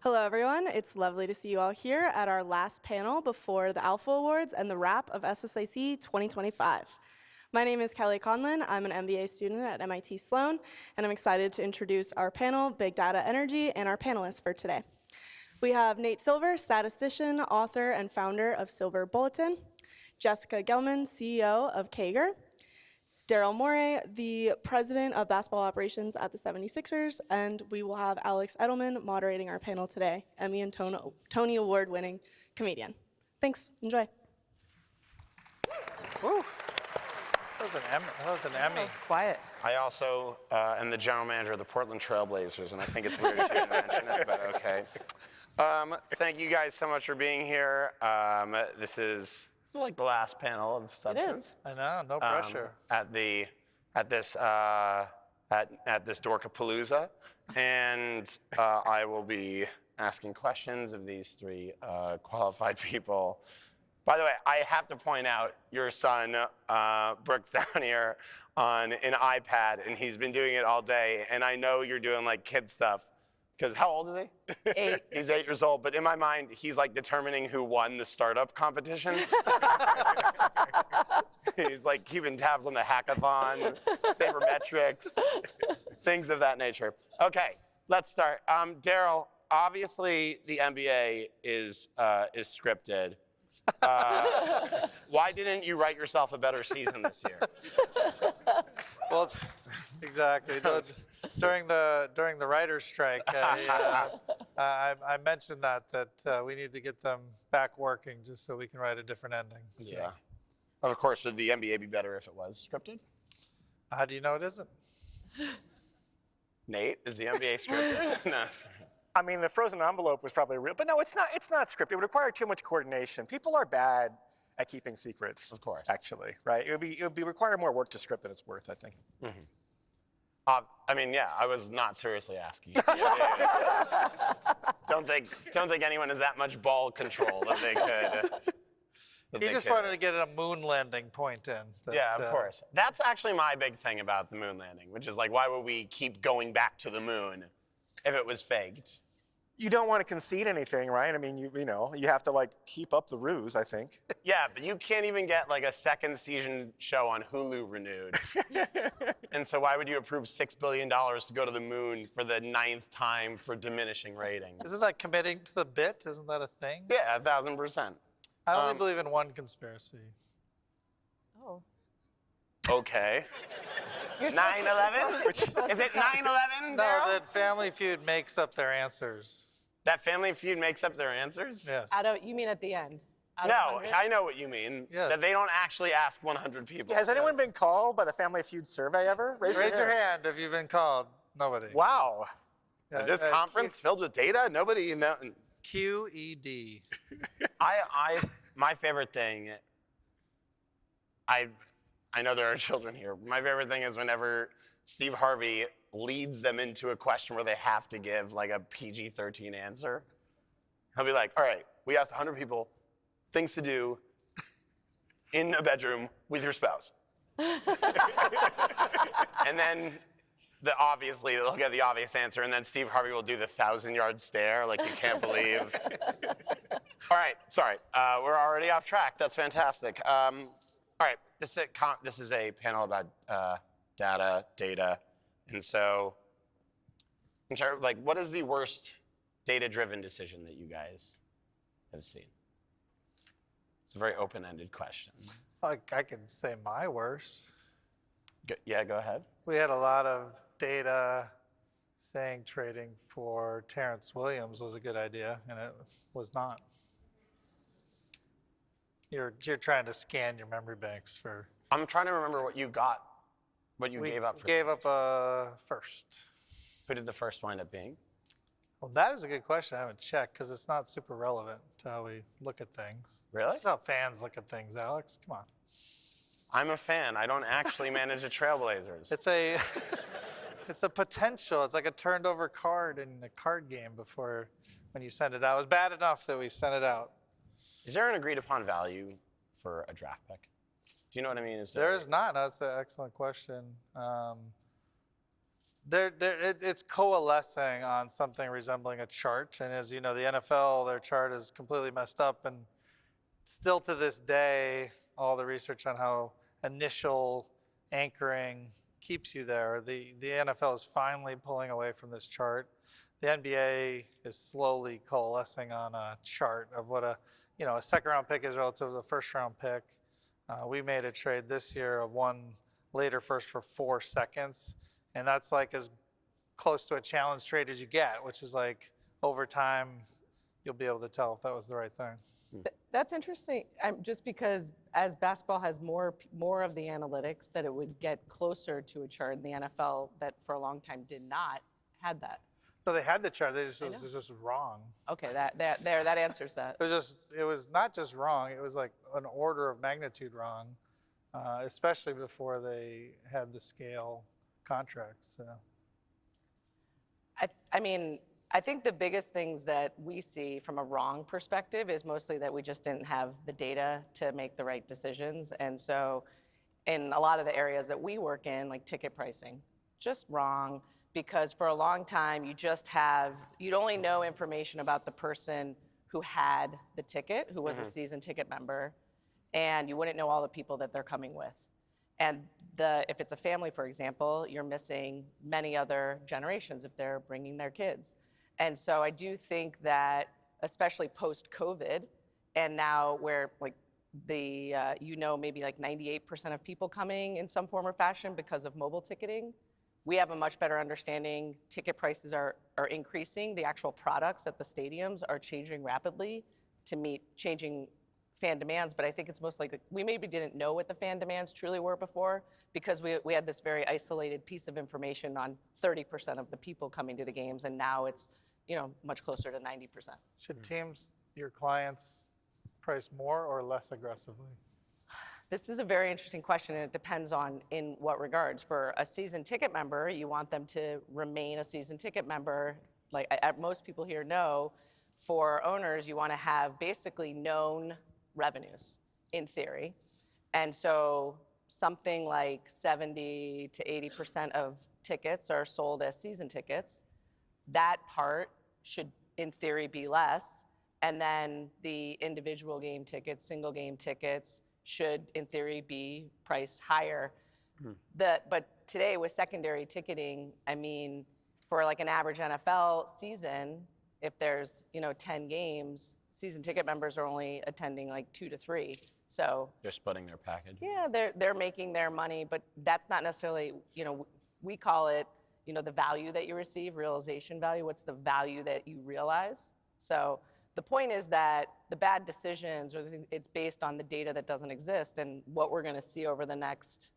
Hello, everyone. It's lovely to see you all here at our last panel before the Alpha Awards and the wrap of SSAC 2025. My name is Kelly Conlin. I'm an MBA student at MIT Sloan, and I'm excited to introduce our panel, Big Data Energy, and our panelists for today. We have Nate Silver, statistician, author, and founder of Silver Bulletin, Jessica Gelman, CEO of Kager, Daryl Morey, the president of basketball operations at the 76ers, and we will have Alex Edelman moderating our panel today, Emmy and Tony Award-winning comedian. Thanks. Enjoy. Woo. That was an Emmy. Quiet. I also am the general manager of the Portland Trail Blazers, and I think it's weird if you didn't mention it, but okay. Thank you guys so much for being here. This is like the last panel of Substance. It is. I know, no pressure. At this Dorkapalooza, and I will be asking questions of these three qualified people. By the way, I have to point out your son, Brooks, down here on an iPad, and he's been doing it all day. And I know you're doing like kid stuff. Because how old is he? 8. He's 8 years old, but in my mind, he's like determining who won the startup competition. He's like keeping tabs on the hackathon, sabermetrics, things of that nature. Okay, let's start. Daryl, obviously the NBA is scripted. Why didn't you write yourself a better season this year? Well, exactly. During the writer's strike, I mentioned that we need to get them back working just so we can write a different ending. So. Yeah. Of course, would the NBA be better if it was scripted? How do you know it isn't? Nate, is the NBA scripted? No. I mean, the frozen envelope was probably real, but no, it's not. It's not scripted. It would require too much coordination. People are bad at keeping secrets. Of course. Actually, right? It would be require more work to script than it's worth, I think. Mm-hmm. I mean, yeah, I was not seriously asking. Don't think anyone has that much ball control that they could. He just wanted to get a moon landing point in. Yeah, of course. That's actually my big thing about the moon landing, which is like, why would we keep going back to the moon if it was faked? You don't want to concede anything, right? I mean, you have to like keep up the ruse, I think. Yeah, but you can't even get like a second season show on Hulu renewed. And so why would you approve $6 billion to go to the moon for the 9th time for diminishing ratings? Isn't that committing to the bit? Isn't that a thing? Yeah, 1,000%. I only believe in one conspiracy. Oh. Okay. 9/11? Is it 9/11? No, that Family Feud makes up their answers. That Family Feud makes up their answers? Yes. You mean at the end? No, I know what you mean. Yes. That they don't actually ask 100 people. Has anyone been called by the Family Feud survey ever? Raise your hand if you've been called. Nobody. Wow. At this conference filled with data? Nobody, you know. QED. My favorite thing, I know there are children here. My favorite thing is whenever Steve Harvey leads them into a question where they have to give like a PG-13 answer. He'll be like, all right, we asked 100 people things to do in a bedroom with your spouse. And then they'll get the obvious answer, and then Steve Harvey will do the 1,000-yard stare like you can't believe. All right, sorry, we're already off track. That's fantastic. All right, this is a panel about data, and so, like, what is the worst data-driven decision that you guys have seen? It's a very open-ended question. I can say my worst. Yeah, go ahead. We had a lot of data saying trading for Terrence Williams was a good idea, and it was not. You're trying to scan your memory banks for. I'm trying to remember what you got, what you gave up for. We gave up a first. Who did the first wind up being? Well, that is a good question. I haven't checked because it's not super relevant to how we look at things. Really? This is how fans look at things, Alex. Come on. I'm a fan. I don't actually manage the Trailblazers. It's a potential. It's like a turned over card in a card game before when you send it out. It was bad enough that we sent it out. Is there an agreed upon value for a draft pick? Do you know what I mean? There is not. That's an excellent question. It's coalescing on something resembling a chart. And as you know, the NFL, their chart is completely messed up. And still to this day, all the research on how initial anchoring keeps you there. The NFL is finally pulling away from this chart. The NBA is slowly coalescing on a chart of what a second round pick is relative to the first round pick. We made a trade this year of one later first for 4 seconds, and that's like as close to a challenge trade as you get, which is like over time you'll be able to tell if that was the right thing. That's interesting, just because as basketball has more of the analytics, that it would get closer to a chart in the NFL that for a long time did not had that. But they had the chart, it was just wrong. Okay, that answers that. It was not just wrong, it was like an order of magnitude wrong, especially before they had the scale contracts. So. I mean, I think the biggest things that we see from a wrong perspective is mostly that we just didn't have the data to make the right decisions. And so in a lot of the areas that we work in, like ticket pricing, just wrong, because for a long time you'd only know information about the person who had the ticket, who was a season ticket member, and you wouldn't know all the people that they're coming with. And if it's a family, for example, you're missing many other generations if they're bringing their kids. And so I do think that, especially post-COVID, and now where like maybe like 98% of people coming in some form or fashion because of mobile ticketing, we have a much better understanding. Ticket prices are increasing. The actual products at the stadiums are changing rapidly to meet changing fan demands, but I think it's most likely we maybe didn't know what the fan demands truly were before, because we had this very isolated piece of information on 30% of the people coming to the games, and now it's much closer to 90%. Should teams, your clients, price more or less aggressively? This is a very interesting question, and it depends on in what regards. For a season ticket member, you want them to remain a season ticket member. Like most people here know, for owners, you want to have basically known revenues, in theory. And so something like 70 to 80% of tickets are sold as season tickets. That part should, in theory, be less. And then the individual game tickets, single game tickets, should, in theory, be priced higher. But today, with secondary ticketing, I mean, for like an average NFL season, if there's 10 games, season ticket members are only attending like 2 to 3. So They're splitting their package. yeah, they're making their money, but that's not necessarily, we call it, the value that you receive, realization value. What's the value that you realize? So the point is that the bad decisions, it's based on the data that doesn't exist, and what we're going to see over the next,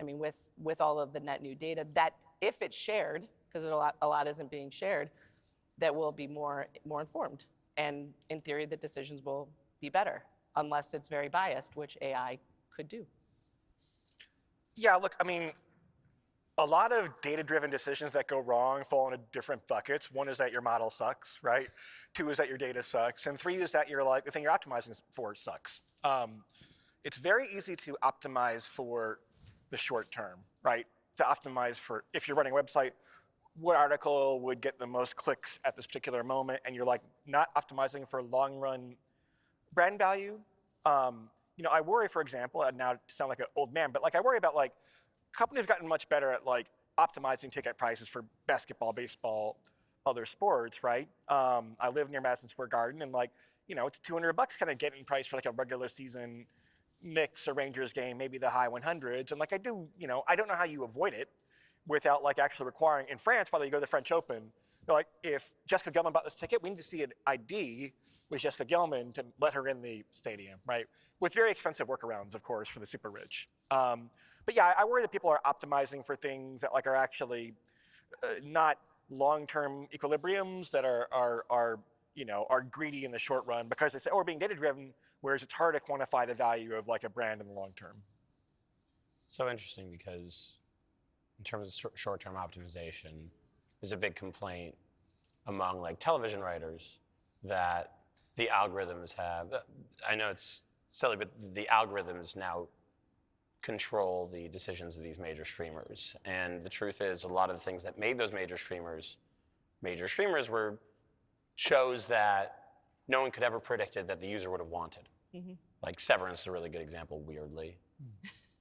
with all of the net new data, that if it's shared, because a lot isn't being shared, that will be more informed. And in theory, the decisions will be better, unless it's very biased, which AI could do. Yeah, look, a lot of data-driven decisions that go wrong fall into different buckets. One is that your model sucks, right? 2 is that your data sucks. And 3 is that the thing you're optimizing for sucks. It's very easy to optimize for the short term, right? To optimize for, if you're running a website, what article would get the most clicks at this particular moment, and you're like not optimizing for long-run brand value. I worry, for example, and now to sound like an old man, but I worry about companies have gotten much better at optimizing ticket prices for basketball, baseball, other sports, right? I live near Madison Square Garden, and it's $200 kind of getting priced for a regular season Knicks or Rangers game, maybe the high 100s, and I don't know how you avoid it without actually requiring, in France, by the way, you go to the French Open, they're like, if Jessica Gelman bought this ticket, we need to see an ID with Jessica Gelman to let her in the stadium, right? With very expensive workarounds, of course, for the super rich. But yeah, I worry that people are optimizing for things that are actually not long-term equilibriums, that are greedy in the short run, because they say, oh, we're being data-driven, whereas it's hard to quantify the value of a brand in the long term. So interesting, because in terms of short-term optimization, there's a big complaint among television writers that the algorithms have, I know it's silly, but the algorithms now control the decisions of these major streamers. And the truth is, a lot of the things that made those major streamers were shows that no one could ever predicted that the user would have wanted. Like Severance is a really good example, weirdly.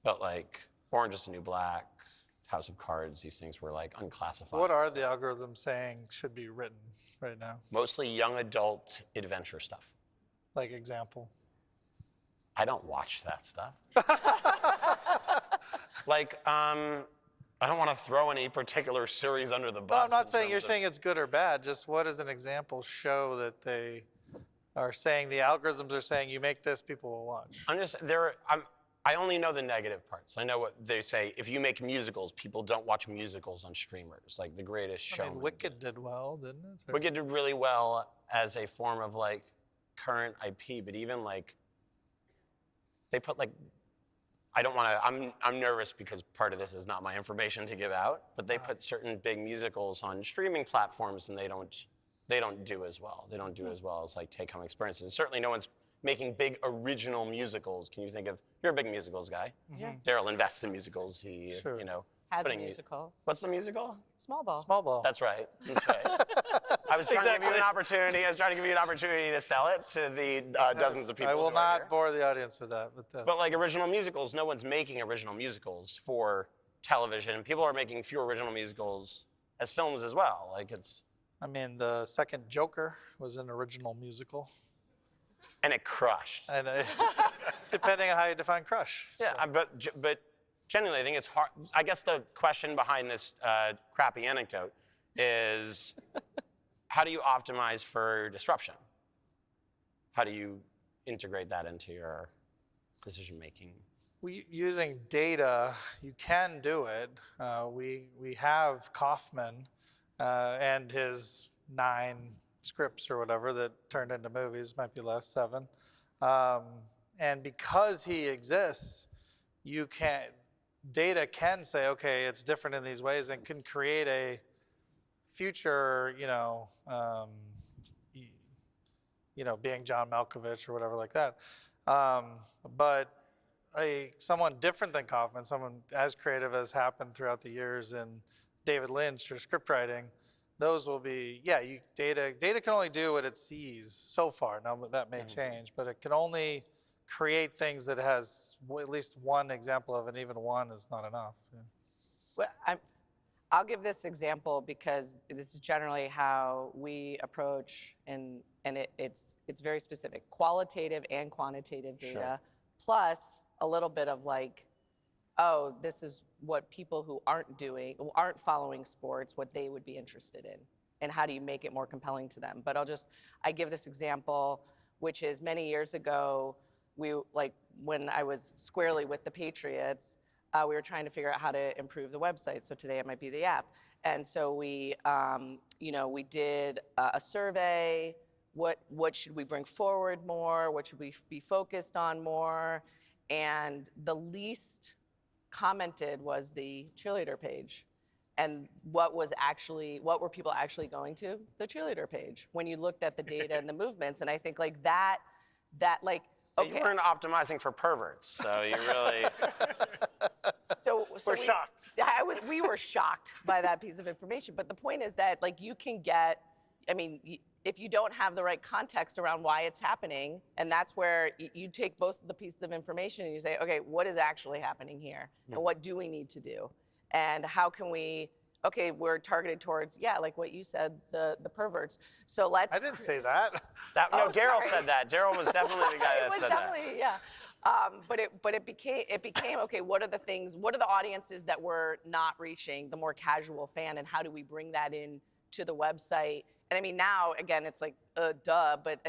But like Orange is the New Black, House of Cards, these things were like unclassified. What are the algorithms saying should be written right now? Mostly young adult adventure stuff. Like example. I don't watch that stuff. Like, I don't want to throw any particular series under the bus. No, I'm not saying you're saying it's good or bad. Just what does an example show that they are saying, the algorithms are saying, you make this, people will watch? I only know the negative parts. I know what they say. If you make musicals, people don't watch musicals on streamers. Like The Greatest Showman. I mean, Wicked did well, didn't it? Wicked did really well as a form of like current IP, but even like they put like, I don't want to, I'm nervous because part of this is not my information to give out, but they put certain big musicals on streaming platforms and they don't do as well. They don't do as well as like take-home experiences. And certainly no one's making big original musicals. Can you think of, you're a big musicals guy. Yeah. Daryl invests in musicals. He, Sure. you know. Has a putting musical. What's the musical? Small Ball. Small Ball. That's right. That's right. I was trying to give you an opportunity. I was trying to give you an opportunity to sell it to the dozens of people. I will who are here. not bore the audience with that. But like original musicals, no one's making original musicals for television. People are making few original musicals as films as well. Like it's. I mean, the second Joker was an original musical. And it crushed. And depending on how you define crush. Yeah, but genuinely, I think it's hard. I guess the question behind this crappy anecdote is, how do you optimize for disruption? How do you integrate that into your decision making? Using data, you can do it. We have Kaufman and his 9 scripts or whatever that turned into movies, might be less, 7. And because he exists, data can say, okay, it's different in these ways and can create a future, being John Malkovich or whatever like that. But someone different than Kaufman, someone as creative as happened throughout the years in David Lynch or script writing, those will be, data can only do what it sees so far. Now that may change, but it can only create things that has at least one example of, and even one is not enough. Yeah. Well, I'll give this example because this is generally how we approach, and it's very specific, qualitative and quantitative data, plus a little bit of like, oh, this is what people who aren't following sports, what they would be interested in, and how do you make it more compelling to them. But I give this example, which is many years ago, when I was squarely with the Patriots, we were trying to figure out how to improve the website. So today it might be the app. And so we did a survey. What should we bring forward more? What should we be focused on more? And the least commented was the cheerleader page. And what were people actually going to? The cheerleader page. When you looked at the data and the movements, and I think like that like, okay. You weren't optimizing for perverts, so you really. So We're shocked. We were shocked by that piece of information. But the point is that like you can get, if you don't have the right context around why it's happening, and that's where you take both of the pieces of information and you say, okay, what is actually happening here? And what do we need to do? And how can we, okay, we're targeted towards, like what you said, the perverts. So let's. I didn't say that. No, Daryl said that. Daryl was definitely the guy that said that. It was definitely, yeah. But it became okay. What are the audiences that we're not reaching, the more casual fan, and how do we bring that in to the website? And now again, it's like duh, but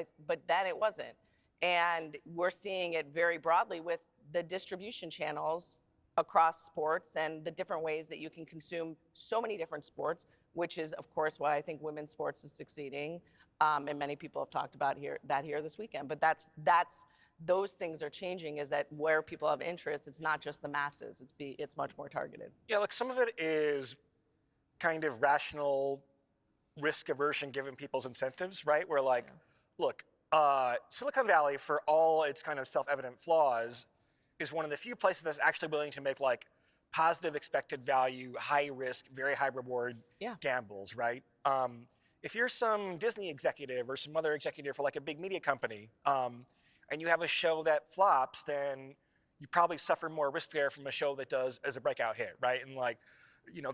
then it wasn't. And we're seeing it very broadly with the distribution channels across sports and the different ways that you can consume so many different sports, which is of course why I think women's sports is succeeding. And many people have talked about here this weekend. But that's those things are changing, is that where people have interest, it's not just the masses, it's much more targeted. Yeah, look, some of it is kind of rational risk aversion given people's incentives, right? Where like, look, Silicon Valley, for all its kind of self-evident flaws, is one of the few places that's actually willing to make like positive expected value, high risk, very high reward gambles, right? If you're some Disney executive or some other executive for like a big media company, and you have a show that flops, then you probably suffer more risk there from a show that does as a breakout hit, right? And like,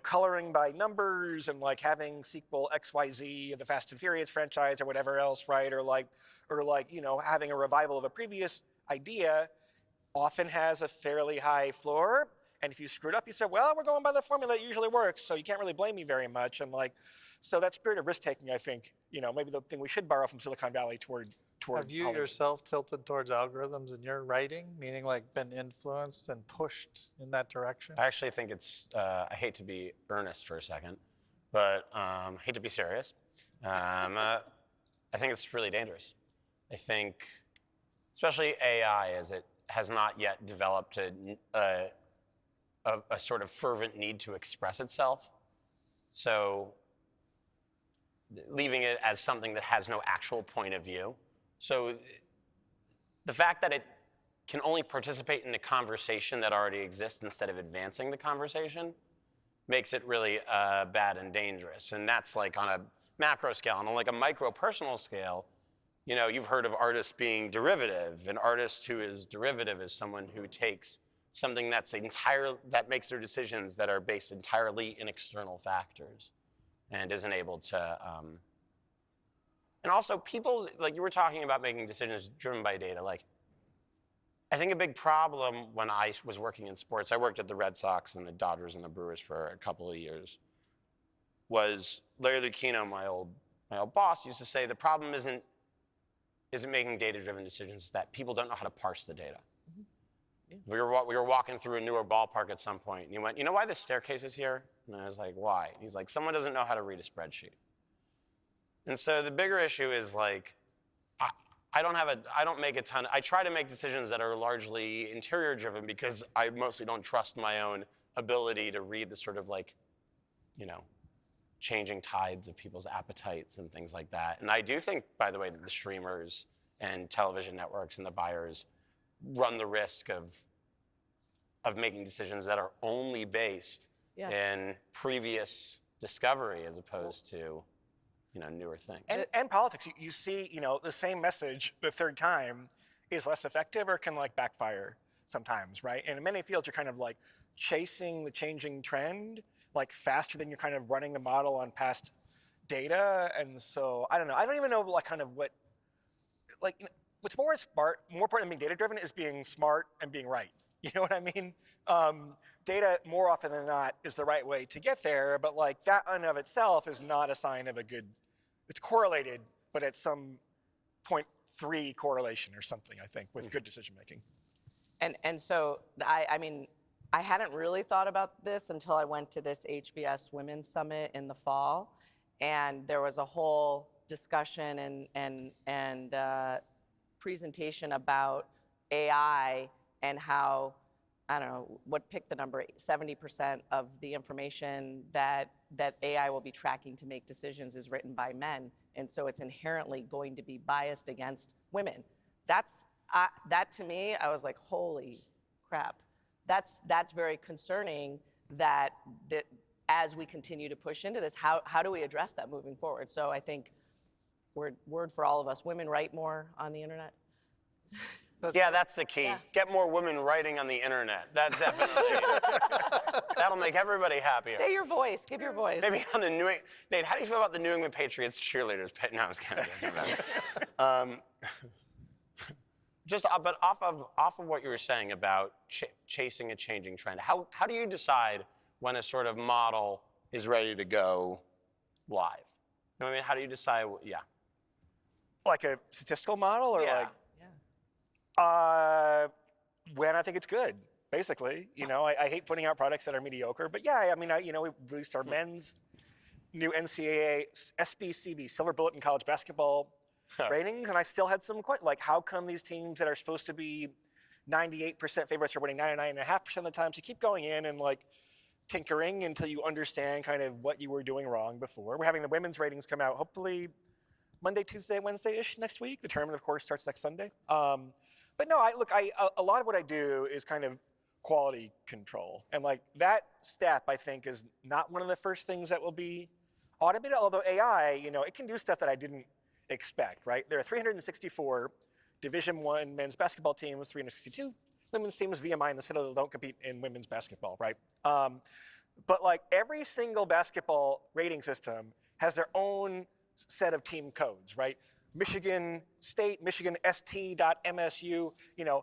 coloring by numbers and like having sequel XYZ of the Fast and Furious franchise or whatever else, right? Or like, having a revival of a previous idea often has a fairly high floor. And if you screwed up, you said, well, we're going by the formula that usually works, so you can't really blame me very much. And like, so that spirit of risk taking, I think, maybe the thing we should borrow from Silicon Valley toward Have you Hollywood. yourself tilted towards algorithms in your writing, meaning like been influenced and pushed in that direction? I actually think it's, I hate to be earnest for a second, but hate to be serious. I think it's really dangerous. I think, especially AI, as it has not yet developed a sort of fervent need to express itself. So leaving it as something that has no actual point of view. So the fact that it can only participate in a conversation that already exists instead of advancing the conversation makes it really bad and dangerous. And that's like on a macro scale. And on like a micro personal scale, you've heard of artists being derivative. An artist who is derivative is someone who takes something that makes their decisions that are based entirely in external factors and isn't able to, and also people, like you were talking about making decisions driven by data. Like, I think a big problem when I was working in sports, I worked at the Red Sox and the Dodgers and the Brewers for a couple of years, was Larry Lucchino, my old boss, used to say the problem isn't making data-driven decisions, it's that people don't know how to parse the data. We were walking through a newer ballpark at some point, and he went, you know why the staircase is here? And I was like, why? And he's like, someone doesn't know how to read a spreadsheet. And so the bigger issue is like, I try to make decisions that are largely interior driven because I mostly don't trust my own ability to read the sort of like, changing tides of people's appetites and things like that. And I do think, by the way, that the streamers and television networks and the buyers run the risk of making decisions that are only based in previous discovery as opposed to newer things. And politics, you see, the same message the third time is less effective or can like backfire sometimes, right? And in many fields, you're kind of like chasing the changing trend like faster than you're kind of running the model on past data. And so I don't know. I don't even know like kind of what's more important than being data driven is being smart and being right. You know what I mean? Data more often than not is the right way to get there, but like that in and of itself is not a sign of a good. It's correlated, but at some 0.3 correlation or something, I think, with good decision making. And so I mean, I hadn't really thought about this until I went to this HBS Women's Summit in the fall, and there was a whole discussion and presentation about AI and how, I don't know, pick the number, 70% of the information that AI will be tracking to make decisions is written by men, and so it's inherently going to be biased against women. That to me, I was like, holy crap. That's very concerning that as we continue to push into this, how do we address that moving forward? So I think, word for all of us, women write more on the internet. Yeah, that's the key. Yeah. Get more women writing on the internet. That's definitely, that'll make everybody happier. Say your voice, give your voice. Maybe on the Nate, how do you feel about the New England Patriots cheerleaders? No, I was kind of joking about it. But off of what you were saying about chasing a changing trend, how do you decide when a sort of model is ready to go live? You know what I mean? How do you decide? Yeah. Like a statistical model, or Yeah. when I think it's good, basically. I hate putting out products that are mediocre, but yeah, I mean, we released our men's new NCAA SBCB Silver Bulletin college basketball ratings, and I still had some like, how come these teams that are supposed to be 98% favorites are winning 99.5% of the time? So keep going in and like tinkering until you understand kind of what you were doing wrong before. We're having the women's ratings come out hopefully Monday, Tuesday, Wednesday-ish next week. The tournament, of course, starts next Sunday. But no, a lot of what I do is kind of quality control. And like that step, I think, is not one of the first things that will be automated, although AI, it can do stuff that I didn't expect, right? There are 364 Division I men's basketball teams, 362 women's teams. VMI and the Citadel don't compete in women's basketball, right? But like every single basketball rating system has their own set of team codes, right? Michigan State, Michigan ST.MSU, and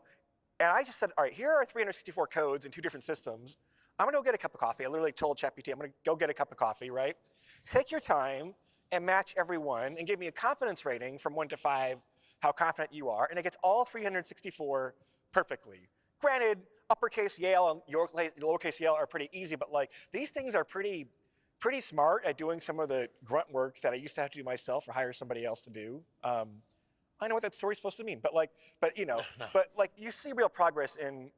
I just said, all right, here are 364 codes in 2 different systems. I'm gonna go get a cup of coffee. I literally told ChatGPT, I'm gonna go get a cup of coffee, right? Take your time and match every one and give me a confidence rating from 1 to 5, how confident you are, and it gets all 364 perfectly. Granted, uppercase Yale and lowercase Yale are pretty easy, but like these things are pretty smart at doing some of the grunt work that I used to have to do myself or hire somebody else to do. I know what that story's supposed to mean, but you see real progress in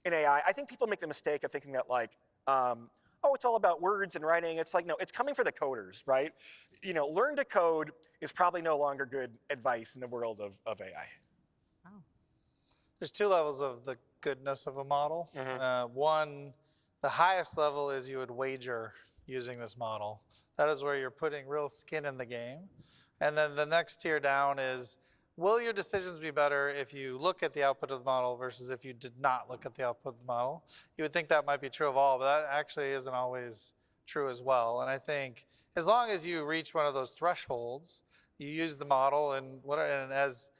AI. I think people make the mistake of thinking that it's all about words and writing. It's like, no, it's coming for the coders, right? Learn to code is probably no longer good advice in the world of AI. There's 2 levels of the goodness of a model. One, the highest level is you would wager using this model. That is where you're putting real skin in the game. And then the next tier down is, will your decisions be better if you look at the output of the model versus if you did not look at the output of the model? You would think that might be true of all, but that actually isn't always true as well. And I think as long as you reach one of those thresholds, you use the model, and as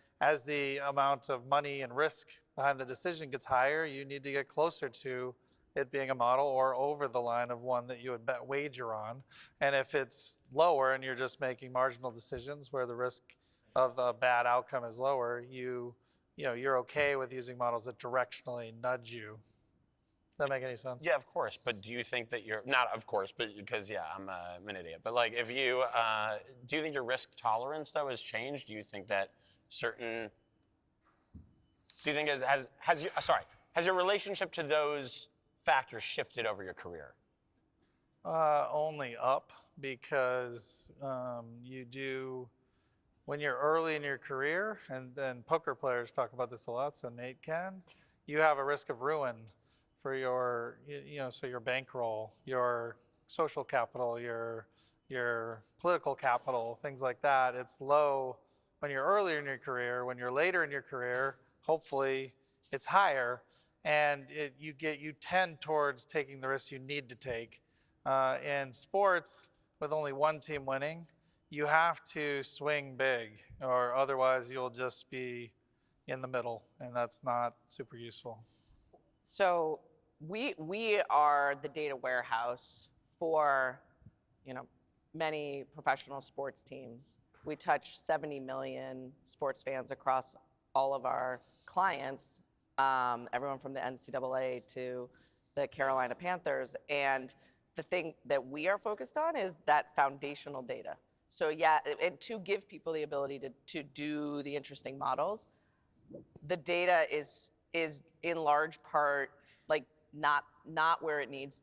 the amount of money and risk behind the decision gets higher, you need to get closer to it being a model or over the line of one that you would bet wager on. And if it's lower and you're just making marginal decisions where the risk of a bad outcome is lower, you're okay with using models that directionally nudge you. Does that make any sense? Yeah, of course. But do you think that not of course, but because I'm an idiot. But like, if you do you think your risk tolerance though has changed? Do you think that has your relationship to those factors shifted over your career? Only up, because when you're early in your career, and then poker players talk about this a lot, so Nate can, you have a risk of ruin for your bankroll, your social capital, your political capital, things like that. It's low when you're earlier in your career. When you're later in your career, hopefully it's higher, and you tend towards taking the risks you need to take. In sports, with only one team winning, you have to swing big, or otherwise you'll just be in the middle, and that's not super useful. So we are the data warehouse for many professional sports teams. We touch 70 million sports fans across all of our clients, everyone from the NCAA to the Carolina Panthers. And the thing that we are focused on is that foundational data. So yeah, and to give people the ability to do the interesting models, the data is in large part not where it needs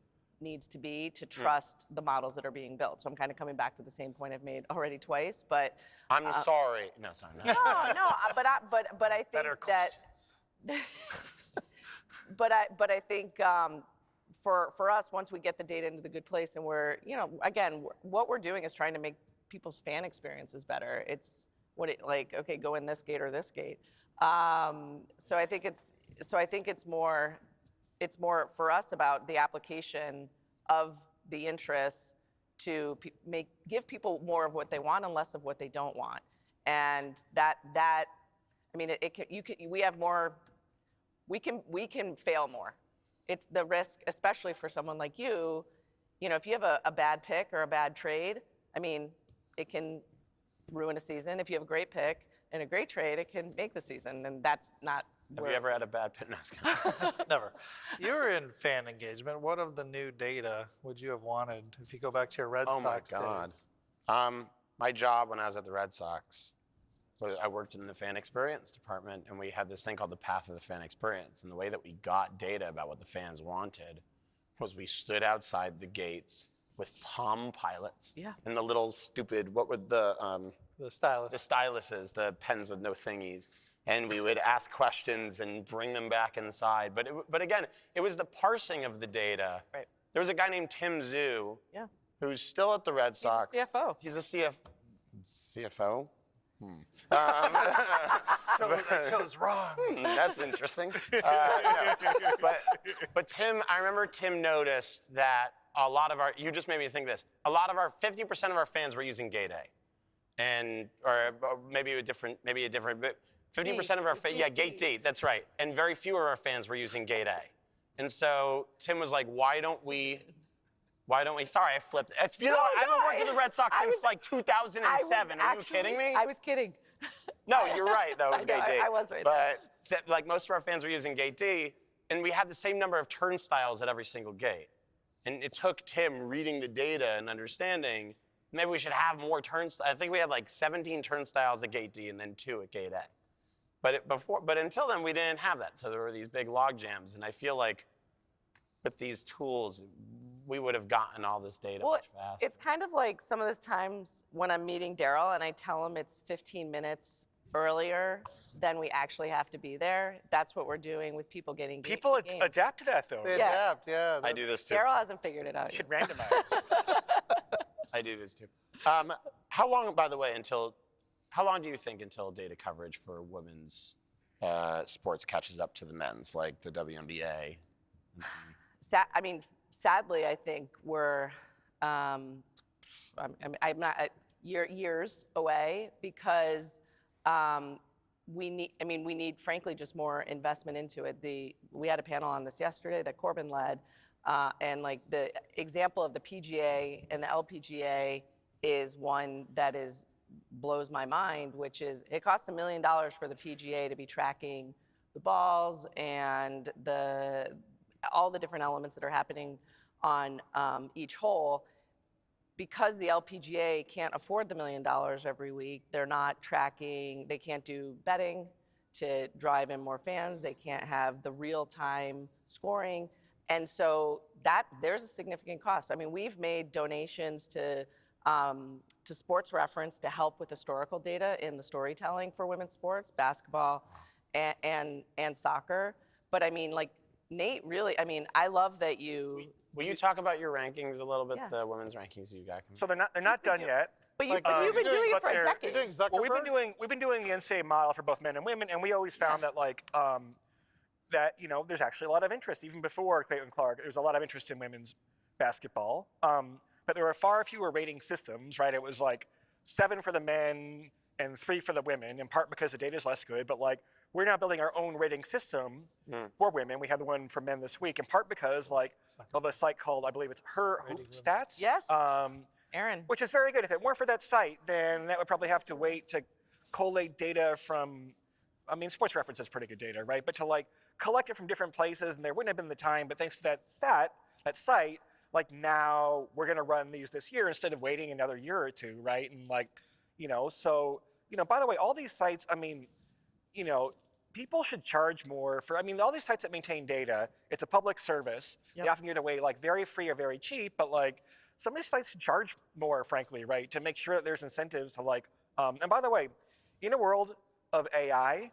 to be to trust the models that are being built. So I'm kind of coming back to the same point I've made already twice, but I'm sorry. No, sorry. No. but I think Better that questions. but I think for us, once we get the data into the good place, and we're again, what we're doing is trying to make people's fan experiences better. It's okay, go in this gate or this gate. So I think it's more for us about the application of the interests to give people more of what they want and less of what they don't want. And we have more. We can fail more. It's the risk, especially for someone like you. If you have a bad pick or a bad trade, it can ruin a season. If you have a great pick and a great trade, it can make the season, and that's not. Have you ever had a bad pick? Never. You were in fan engagement. What of the new data would you have wanted if you go back to your Red Sox days? Oh my God. My job when I was at the Red Sox, I worked in the fan experience department, and we had this thing called the path of the fan experience. And the way that we got data about what the fans wanted was we stood outside the gates with Palm Pilots. Yeah. And the little stupid, what were the stylus. The styluses, the pens with no thingies. and we would ask questions and bring them back inside. But again, it was the parsing of the data. Right. There was a guy named Tim Zhu, Yeah. who's still at the Red Sox. He's a CFO. He's a CFO? That show's wrong. That's interesting. No. But Tim, I remember Tim noticed that a lot of you just made me think this, 50% of our fans were using Gate A. Or maybe a different, but 50% of our fans, yeah, Gate D, that's right. And very few of our fans were using Gate A. And so Tim was like, why don't we, sorry, I flipped. I've been working with the Red Sox since like 2007. Are you kidding me? I was kidding. No, you're right, though. It was Gate D. I was right. But like most of our fans were using Gate D, and we had the same number of turnstiles at every single gate. And it took Tim reading the data and understanding, maybe we should have more turnstiles. I think we had like 17 turnstiles at Gate D and then 2 at Gate A. But until then, we didn't have that. So there were these big log jams. And I feel like with these tools, we would have gotten all this data much faster. It's kind of like some of the times when I'm meeting Daryl and I tell him it's 15 minutes earlier than we actually have to be there. That's what we're doing with people getting games. People adapt to that, though. They Yeah. adapt, yeah. I do this too. Daryl hasn't figured it out yet. Should randomize. I do this too. How long, by the way, how long do you think until data coverage for women's sports catches up to the men's, like the WNBA? Sadly, I think we're, I'm not years away because we need, frankly, just more investment into it. We had a panel on this yesterday that Corbin led, and like the example of the PGA and the LPGA is one that blows my mind, which is it costs $1 million for the PGA to be tracking the balls and all the different elements that are happening on each hole. Because the LPGA can't afford the $1 million every week, they're not tracking, they can't do betting to drive in more fans, they can't have the real-time scoring, and so there's a significant cost. I mean, we've made donations to Sports Reference to help with historical data in the storytelling for women's sports, basketball and soccer, but I mean, like, Nate, really, I love that you... Will you talk about your rankings a little bit, Yeah. the women's rankings you got? So they're not done yet. But you've been doing it for a decade. Well, we've been doing the NCAA model for both men and women, and we always found that there's actually a lot of interest even before Clayton Clark. There's a lot of interest in women's basketball, but there were far fewer rating systems. Right, it was like 7 for the men and 3 for the women, in part because the data is less good. But like we're now building our own rating system for women. We have the one for men this week, in part because of a site called, I believe it's Her Hoop Stats. Yes. Aaron. Which is very good. If it weren't for that site, then that would probably have to wait to collate data from, Sports Reference has pretty good data, right? But to like collect it from different places, and there wouldn't have been the time, but thanks to that site, like now we're gonna run these this year instead of waiting another year or two, right? And by the way, all these sites, people should charge more for, all these sites that maintain data, it's a public service. Yep. They often give it away like very free or very cheap, but like some of these sites should charge more, frankly, right? To make sure that there's incentives to and by the way, in a world of AI,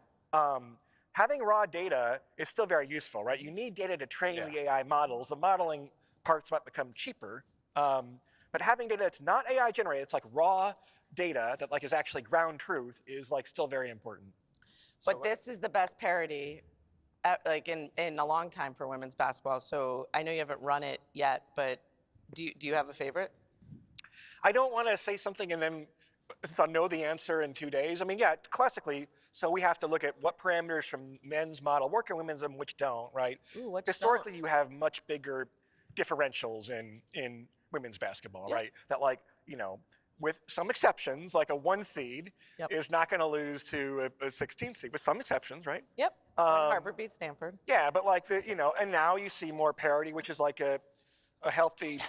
having raw data is still very useful, right? You need data to train the AI models. The modeling parts might become cheaper, but having data that's not AI generated, it's like raw data that like is actually ground truth is like still very important. But this is the best parity in a long time for women's basketball. So I know you haven't run it yet, but do you have a favorite? I don't want to say something and then, since I'll know the answer in 2 days. Classically, so we have to look at what parameters from men's model work in women's and which don't, right? Ooh, which Historically, you have much bigger differentials in women's basketball, right? That with some exceptions, like a 1 seed is not going to lose to a 16 seed, with some exceptions, right? Yep. When Harvard beat Stanford. Yeah, but and now you see more parity, which is like a healthy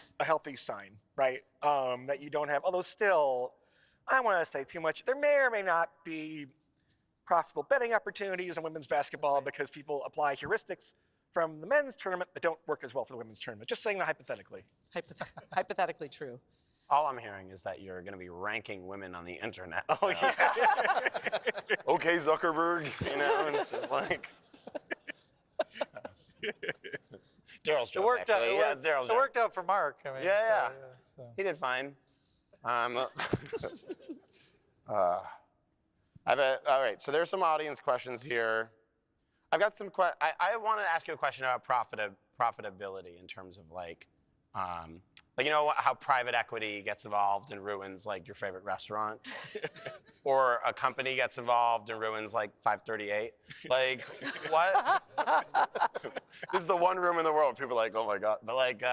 sign, right? That you don't have, although still, I don't want to say too much. There may or may not be profitable betting opportunities in women's basketball because people apply heuristics from the men's tournament that don't work as well for the women's tournament. Just saying that hypothetically. Hypothetically true. All I'm hearing is that you're going to be ranking women on the internet. Oh, so. yeah. Okay, Zuckerberg, and it's just like. Daryl's joke, It worked out. actually. Yeah, it's Daryl's It joke. worked out for Mark. I mean, Yeah. so. He did fine. All right, so there's some audience questions here. I've got some I wanted to ask you a question about profitability in terms of like you know how private equity gets involved and ruins like your favorite restaurant, or a company gets involved and ruins like 538. Like what? This is the one room in the world people are like, oh my god. But like,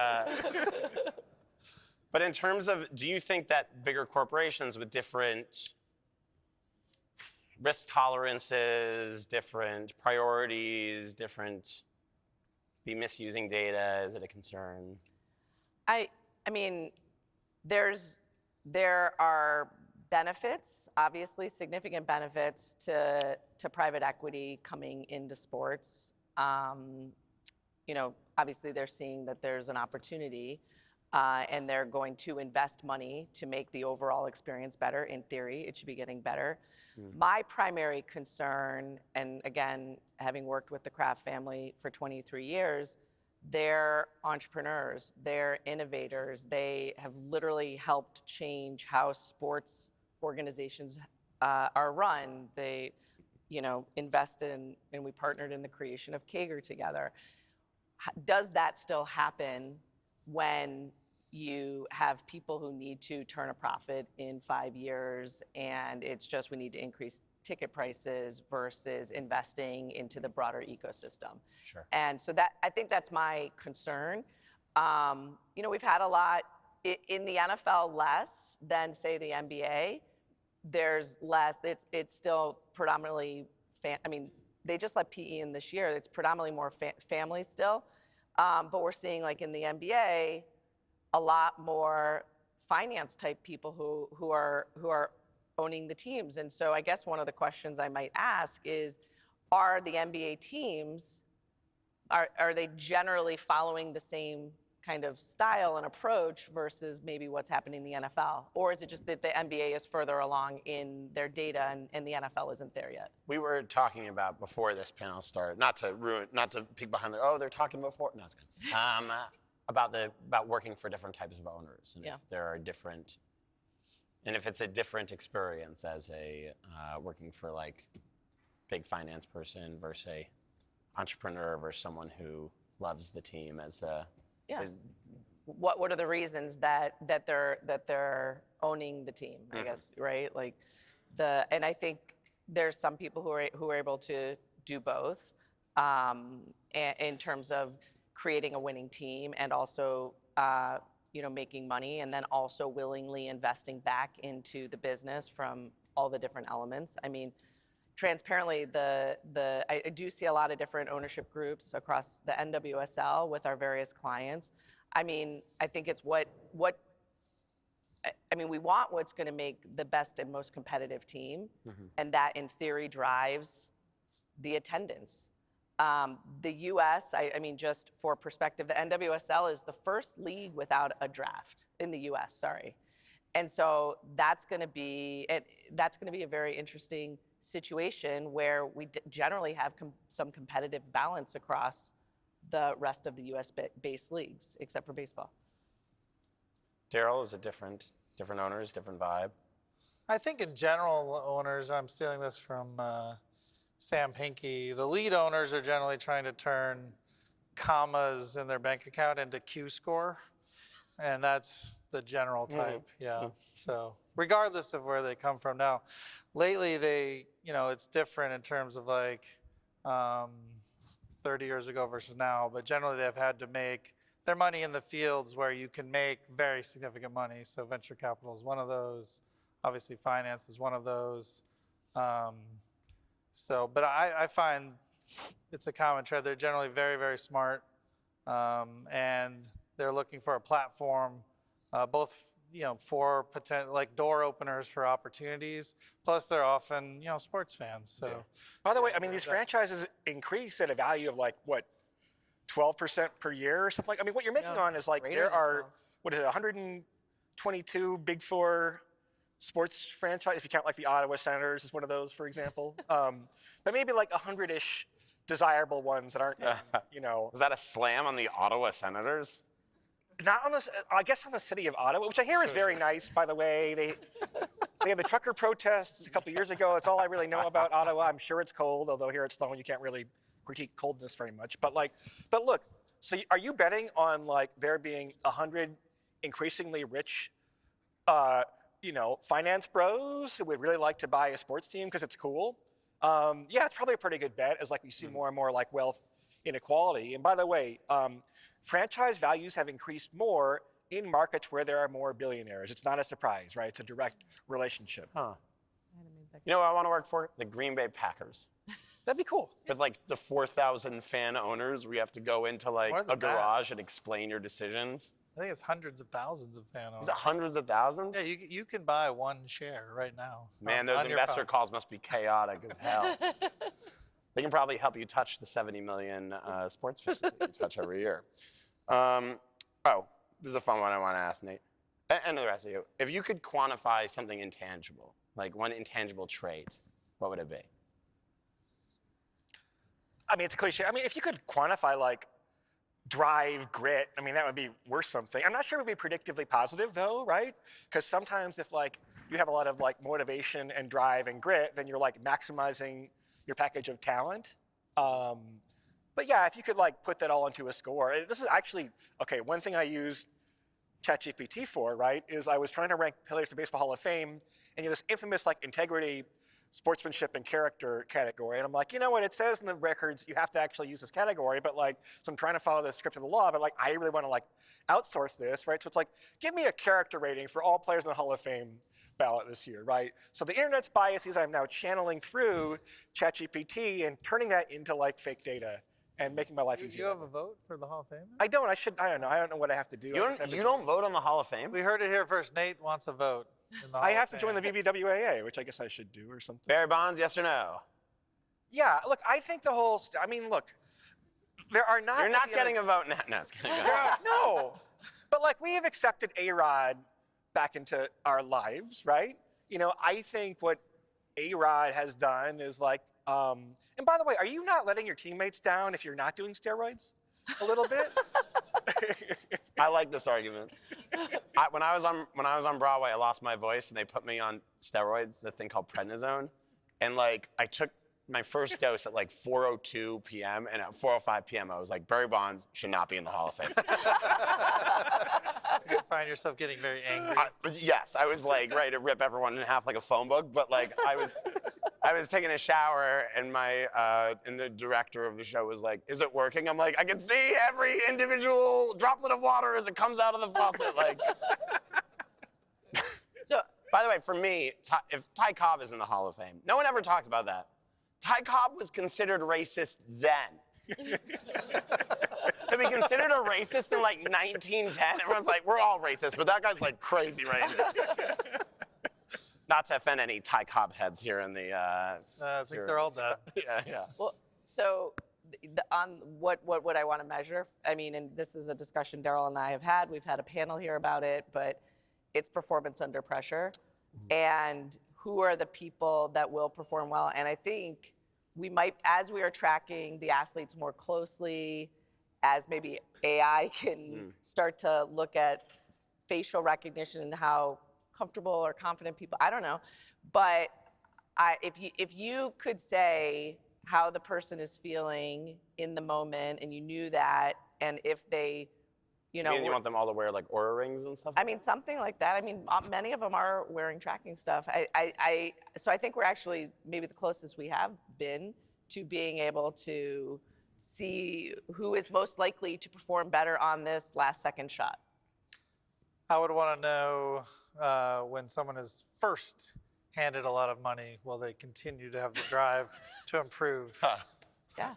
but in terms of, do you think that bigger corporations with different risk tolerances, different priorities, be misusing data? Is it a concern? I mean, there are benefits, obviously significant benefits to private equity coming into sports. You know, obviously they're seeing that there's an opportunity, and they're going to invest money to make the overall experience better. In theory, it should be getting better. My primary concern, and again, having worked with the Kraft family for 23 years, they're entrepreneurs, they're innovators. They have literally helped change how sports organizations are run. They, you know, invested in, and we partnered in the creation of Kager together. Does that still happen when you have people who need to turn a profit in 5 years, and it's just we need to increase ticket prices versus investing into the broader ecosystem? Sure. And so that, I think that's my concern. You know, we've had a lot in the NFL, less than say the NBA. There's less. It's still predominantly I mean, they just let PE in this year. It's predominantly more family still, but we're seeing like in the NBA, a lot more finance type people who are owning the teams. And so I guess one of the questions I might ask is, are the NBA teams, are they generally following the same kind of style and approach versus maybe what's happening in the NFL? Or is it just that the NBA is further along in their data and the NFL isn't there yet? We were talking about before this panel started, not to peek behind they're talking before. No, it's good. About working for different types of owners, and if there are different, and if it's a different experience as a working for like big finance person versus a entrepreneur versus someone who loves the team as a. Yeah. What are the reasons that they're owning the team? I guess, right? Like and I think there's some people who are able to do both, in terms of creating a winning team and also you know, making money, and then also willingly investing back into the business from all the different elements. I mean, transparently, I do see a lot of different ownership groups across the NWSL with our various clients. I mean, I think it's I mean, we want what's going to make the best and most competitive team, and that in theory drives the attendance. The US, I mean, just for perspective, the NWSL is the first league without a draft in the US, sorry. And so that's going to be a very interesting situation where we generally have some competitive balance across the rest of the US-based leagues, except for baseball. Daryl, is it different owners, different vibe? I think in general, owners, I'm stealing this from Sam Hinkie, the lead owners are generally trying to turn commas in their bank account into Q-score, and that's the general type, So regardless of where they come from. Now, lately it's different in terms of like 30 years ago versus now, but generally they've had to make their money in the fields where you can make very significant money. So venture capital is one of those. Obviously, finance is one of those. But I find it's a common thread. They're generally very, very smart, and they're looking for a platform, both for potential like door openers for opportunities. Plus, they're often sports fans. So, by the way, I mean these franchises increase at a value of like what, 12% per year or something. I mean, what you're making on is like there are 100 22 Big Four sports franchise, if you count like the Ottawa Senators as one of those, for example. But maybe like 100-ish desirable ones that aren't, Was that a slam on the Ottawa Senators? not on the, I guess on the city of Ottawa, which I hear is very nice, by the way. They had the trucker protests a couple years ago. It's all I really know about Ottawa. I'm sure it's cold, although here at Sloan you can't really critique coldness very much. But look, so are you betting on like there being 100 increasingly rich, finance bros who would really like to buy a sports team because it's cool? Yeah, it's probably a pretty good bet as like we see more and more like wealth inequality. And by the way, franchise values have increased more in markets where there are more billionaires. It's not a surprise, right? It's a direct relationship. Huh. You know what I want to work for? The Green Bay Packers. That'd be cool. With like the 4,000 fan owners, we have to go into like More a than that. garage and explain your decisions. I think it's hundreds of thousands of fan owners. Is it hundreds of thousands? Yeah, you can buy one share right now. Man, on those your investor phone. calls must be chaotic as hell. They can probably help you touch the 70 million sports fans that you touch every year. This is a fun one I want to ask Nate. And the rest of you. If you could quantify something intangible, like one intangible trait, what would it be? I mean, it's a cliche. I mean, if you could quantify like drive, grit, I mean, that would be worth something. I'm not sure it would be predictively positive though, right? Because sometimes if like you have a lot of like motivation and drive and grit, then you're like maximizing your package of talent. But yeah, if you could like put that all into a score, and this is actually, okay, one thing I use ChatGPT for, right, is I was trying to rank players to Baseball Hall of Fame, and you have this infamous like integrity, sportsmanship, and character category. And I'm like, you know what, it says in the records you have to actually use this category, but like, so I'm trying to follow the script of the law, but like, I really want to like outsource this, right? So it's like, give me a character rating for all players in the Hall of Fame ballot this year, right? So the internet's biases I'm now channeling through ChatGPT and turning that into like fake data and making my life Do easier. you have a vote for the Hall of Fame? I don't. I don't know. I don't know what I have to do. You don't vote on the Hall of Fame? We heard it here first. Nate wants a vote. In the Hall I of have to join the Fame. BBWAA, which I guess I should do or something. Barry Bonds, yes or no? Yeah. Look, I think the whole. I mean, look, there are not. You're not getting a vote now. No, it's kidding. No, but like we have accepted A-Rod back into our lives, right? You know, I think what A-Rod has done is like. And by the way, are you not letting your teammates down if you're not doing steroids a little bit? I like this argument. When I was on Broadway, I lost my voice, and they put me on steroids, the thing called prednisone, and like I took my first dose at like 4:02 p.m. and at 4:05 p.m. I was like, Barry Bonds should not be in the Hall of Fame. You find yourself getting very angry. Yes, I was like ready to rip everyone in half like a phone book, but like I was taking a shower, and and the director of the show was like, "Is it working?" I'm like, "I can see every individual droplet of water as it comes out of the faucet." Like, So by the way, for me, if Ty Cobb is in the Hall of Fame, no one ever talked about that. Ty Cobb was considered racist then. To be considered a racist in like 1910, everyone's like, we're all racist, but that guy's like crazy racist. Not to offend any Ty Cobb heads here in the. I think they're all dead. Yeah. Well, so on what would I want to measure? I mean, and this is a discussion Daryl and I have had. We've had a panel here about it, but it's performance under pressure, and who are the people that will perform well? And I think we might, as we are tracking the athletes more closely, as maybe AI can start to look at facial recognition and how comfortable or confident people, I don't know. But if you could say how the person is feeling in the moment and you knew that, and if they, you know. You want them all to wear like Oura rings and stuff? I mean, something like that. I mean, many of them are wearing tracking stuff. So I think we're actually maybe the closest we have been to being able to see who is most likely to perform better on this last second shot. I would want to know when someone is first handed a lot of money, will they continue to have the drive to improve? Yeah.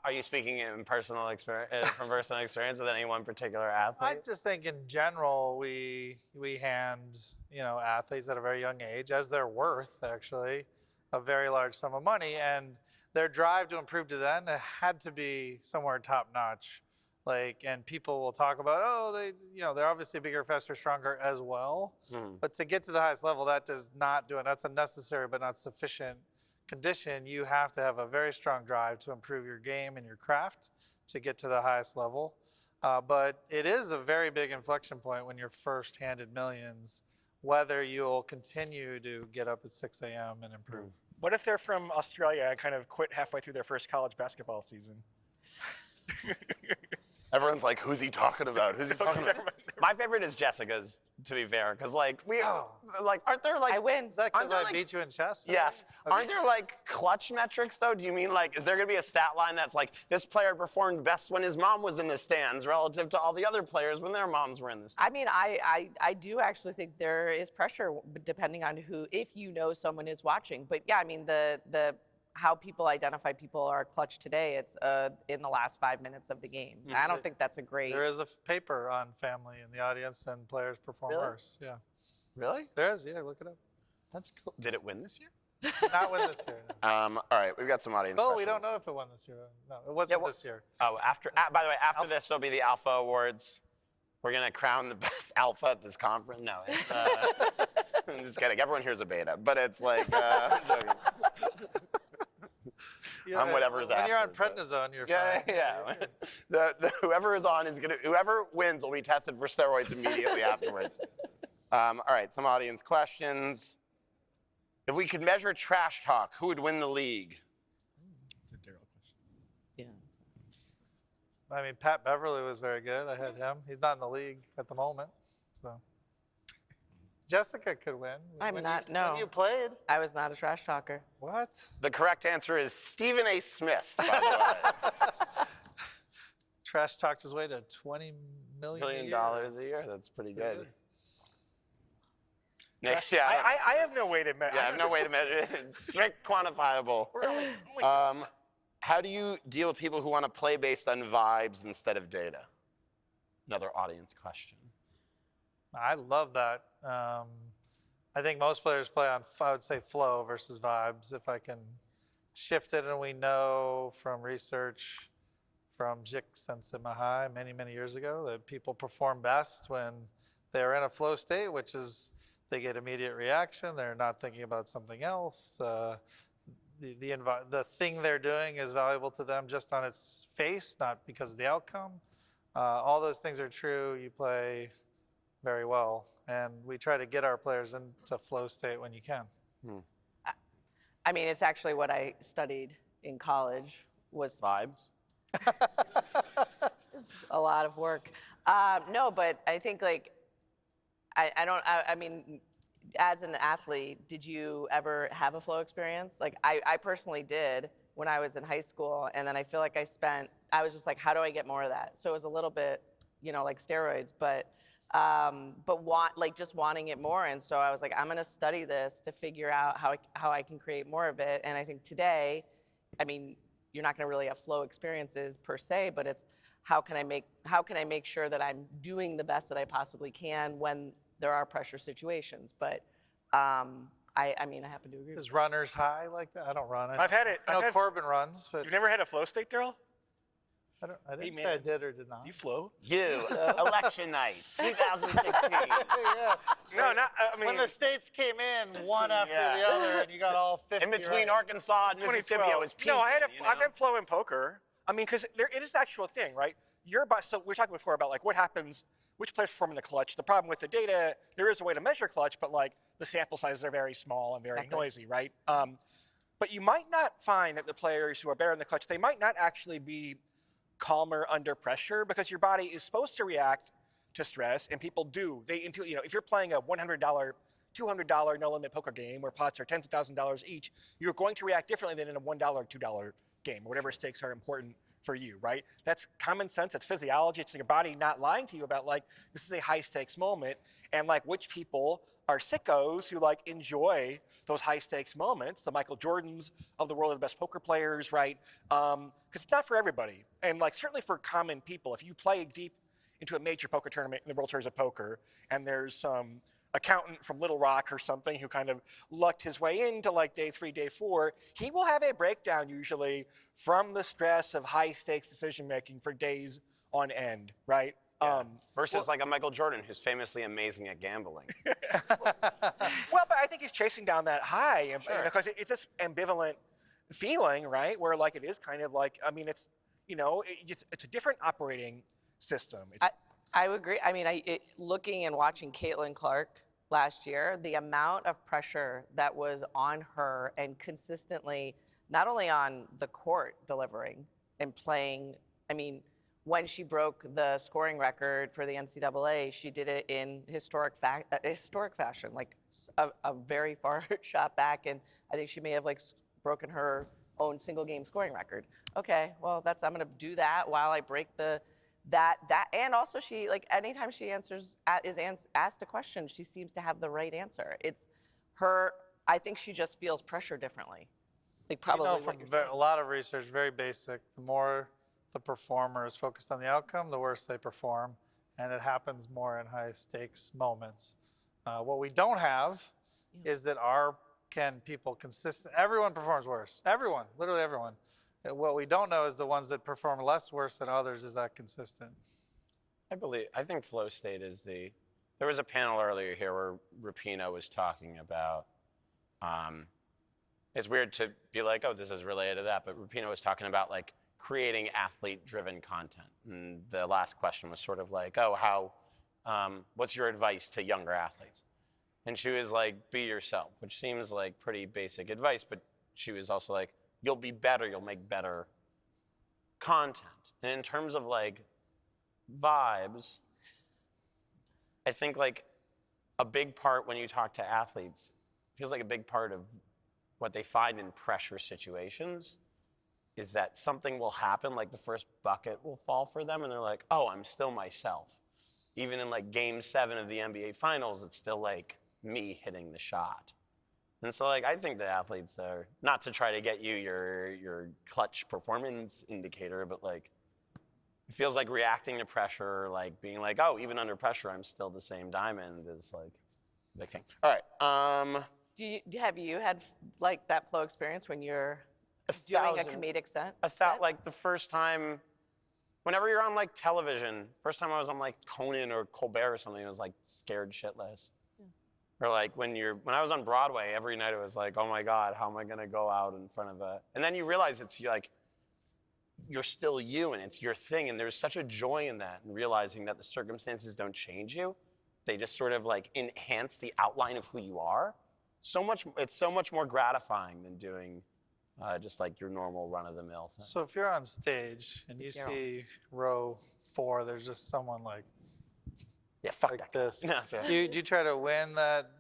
Are you speaking in personal experience, from personal experience with any one particular athlete? I just think in general we hand athletes at a very young age, as they're worth actually, a very large sum of money, and their drive to improve to then had to be somewhere top notch. And people will talk about, oh, they're obviously bigger, faster, stronger as well. But to get to the highest level, that does not do it. That's a necessary but not sufficient condition. You have to have a very strong drive to improve your game and your craft to get to the highest level. But it is a very big inflection point when you're first handed millions, whether you'll continue to get up at 6 a.m. and improve. What if they're from Australia and kind of quit halfway through their first college basketball season? Everyone's like, who's he talking about? Who's he talking about? My favorite is Jessica's, to be fair, because aren't there I win. Is that because Aren't there, I beat you in chess? Yes. Okay. Aren't there clutch metrics though? Do you mean is there gonna be a stat line that's like, this player performed best when his mom was in the stands relative to all the other players when their moms were in the stands? I mean, I do actually think there is pressure depending on if you know someone is watching. But yeah, I mean, the how people identify people are clutch today, it's in the last 5 minutes of the game. I don't think that's a great... There is a paper on family in the audience and players perform Really? worse. Yeah. Really? There is, yeah, look it up. That's cool. Did it win this year? Did not win this year. No. All right, we've got some audience Oh, questions. we don't know if it won this year. No, it wasn't this year. Oh, by the way, after this, there'll be the Alpha Awards. We're going to crown the best alpha at this conference. No, it's... I'm just kidding. Everyone here's a beta, but it's I'm joking. Yeah, I'm whatever's when after. When you're on prednisone, you're yeah, fine. yeah. Whoever is on whoever wins will be tested for steroids immediately afterwards. All right, some audience questions. If we could measure trash talk, who would win the league? It's a Daryl question. Yeah. I mean, Pat Beverly was very good. I had him. He's not in the league at the moment. So Jessica could win. I'm not, no. When you played. I was not a trash talker. What? The correct answer is Stephen A. Smith, by the way. Trash talked his way to $20 million $1 million a year. That's pretty good. Really? Nick, I have no way to measure. I have no way to measure it. It's strict quantifiable. How do you deal with people who want to play based on vibes instead of data? Another audience question. I love that. I think most players play on, I would say, flow versus vibes. If I can shift it, and we know from research from Jix and Simahai many, many years ago that people perform best when they're in a flow state, which is they get immediate reaction. They're not thinking about something else. The thing they're doing is valuable to them just on its face, not because of the outcome. All those things are true. You play very well, and we try to get our players into flow state when you can. I mean, it's actually what I studied in college was Vibes? a lot of work. No, but I think I mean, as an athlete, did you ever have a flow experience? I personally did when I was in high school, and then I feel like I was just like, how do I get more of that? So it was a little bit, like steroids, but just wanting it more. And so I was like, I'm gonna study this to figure out how I can create more of it. And I think today, I mean, you're not gonna really have flow experiences per se, but it's how can I make sure that I'm doing the best that I possibly can when there are pressure situations. But I mean, I happen to agree. Is runners high like that? I don't run. I've had it. I know Corbin runs, but You've never had a flow state, Daryl? I didn't say man. I did or did not. You flow? You, election night, 2016. Yeah. No, not. I mean, When the states came in one after the other, and you got all 50. In between right. Arkansas and Mississippi, I was peaking. No, I've had flow in poker. I mean, because it is the actual thing, right? So we were talking before about what happens, which players perform in the clutch. The problem with the data, there is a way to measure clutch, but the sample sizes are very small and very noisy, right? But you might not find that the players who are better in the clutch, they might not actually be calmer under pressure, because your body is supposed to react to stress, and people do. If you're playing a $100, $200 no-limit poker game where pots are tens of thousands of dollars each, you're going to react differently than in a $1, $2 game, or whatever stakes are important for you, right? That's common sense, that's physiology, it's your body not lying to you about this is a high stakes moment, and which people are sickos who enjoy those high stakes moments. The Michael Jordans of the world are the best poker players, right? Because it's not for everybody. And certainly for common people, if you play deep into a major poker tournament in the World Series of Poker, and there's some accountant from Little Rock or something who kind of lucked his way into day 3, day 4, he will have a breakdown usually from the stress of high stakes decision making for days on end, right? Versus like a Michael Jordan who's famously amazing at gambling. Well, but I think he's chasing down that high, and because it's this ambivalent feeling, right? Where like it is kind of like, I mean, it's it's a different operating system. I would agree. I mean, looking and watching Caitlin Clark last year, the amount of pressure that was on her and consistently, not only on the court delivering and playing, I mean, when she broke the scoring record for the NCAA, she did it in historic fashion, like a very far shot back, and I think she may have like broken her own single game scoring record. Okay, well I'm gonna do that while I break that, and also she, like, anytime she is asked a question, she seems to have the right answer. It's her. I think she just feels pressure differently. Like probably from what you're saying. a lot of research, very basic. The more the performer is focused on the outcome, the worse they perform, and it happens more in high stakes moments. What we don't have is that can people everyone performs worse. Everyone, literally everyone. What we don't know is the ones that perform less worse than others, is that consistent? I think flow state is there was a panel earlier here where Rapino was talking about, it's weird to be like, oh, this is related to that, but Rapino was talking about like creating athlete-driven content. And the last question was sort of like, oh, what's your advice to younger athletes? And she was like, be yourself, which seems like pretty basic advice, but she was also like, you'll be better, you'll make better content. And in terms of like vibes, I think like a big part when you talk to athletes, feels like a big part of what they find in pressure situations is that something will happen, like the first bucket will fall for them, and they're like, oh, I'm still myself. Even in like game 7 of the NBA Finals, it's still like me hitting the shot. And so like I think the athletes are, not to try to get you your clutch performance indicator, but like it feels like reacting to pressure, like being like, oh, even under pressure, I'm still the same diamond is like a big thing. All right. Have you had like that flow experience when you're doing a comedic set? Like the first time, whenever you're on like television, first time I was on like Conan or Colbert or something, I was like scared shitless. Or like when I was on Broadway, every night it was like, oh my God, how am I gonna go out in front of and then you realize it's like, you're still you and it's your thing, and there's such a joy in that, and realizing that the circumstances don't change you. They just sort of like enhance the outline of who you are. It's so much more gratifying than doing just like your normal run-of-the-mill thing. So if you're on stage and you see row 4, there's just someone like, fuck like that this. No, do you try to win that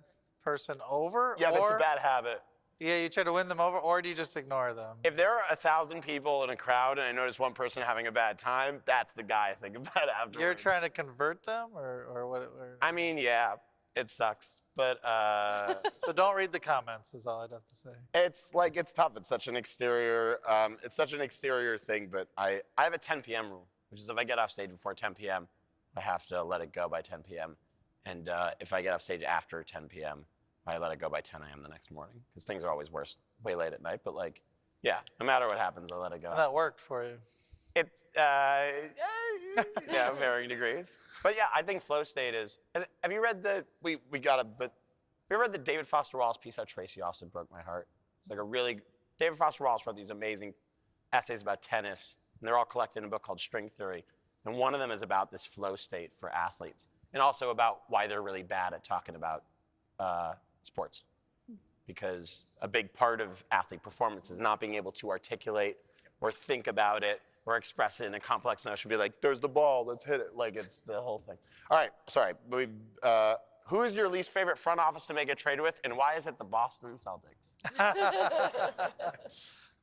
person over? Yeah, but it's a bad habit. Yeah, you try to win them over, or do you just ignore them? If there are 1,000 people in a crowd and I notice one person having a bad time, that's the guy I think about afterwards. You're trying to convert them, or what? I mean, yeah, it sucks, but So don't read the comments, is all I'd have to say. it's tough. It's such an exterior thing. But I have a 10 p.m. rule, which is if I get off stage before 10 p.m., I have to let it go by 10 p.m. And if I get off stage after 10 p.m., I let it go by 10 a.m. the next morning, because things are always worse way late at night. But like, yeah, no matter what happens, I let it go. That worked for you. It's varying degrees. But yeah, I think flow state is. Have you read have you ever read the David Foster Wallace piece how Tracy Austin broke my heart? It's like David Foster Wallace wrote these amazing essays about tennis, and they're all collected in a book called String Theory. And one of them is about this flow state for athletes, and also about why they're really bad at talking about sports. Because a big part of athlete performance is not being able to articulate or think about it or express it in a complex notion. Be like, there's the ball, let's hit it. Like, it's the whole thing. All right, sorry. Who is your least favorite front office to make a trade with, and why is it the Boston Celtics?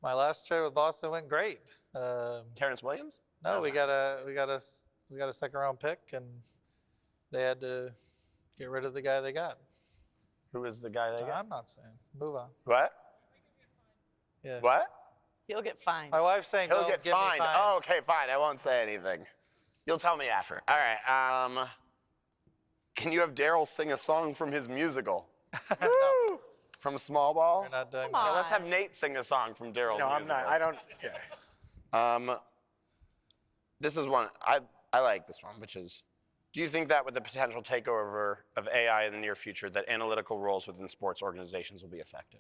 My last trade with Boston went great. Terrence Williams? No, we got a second round pick, and they had to get rid of the guy they got. Who is the guy they got? I'm not saying. Move on. What? Yeah. What? He'll get fined. My wife's saying He'll don't get get me fined. fined. Oh, okay, fine. I won't say anything. You'll tell me after. All right. Can you have Daryl sing a song from his musical? No. From Small Ball? We're not doing Come that. on. Yeah, let's have Nate sing a song from Daryl's musical. No, I'm not. I don't. Yeah. This is one. I like this one, which is, do you think that with the potential takeover of AI in the near future, that analytical roles within sports organizations will be affected?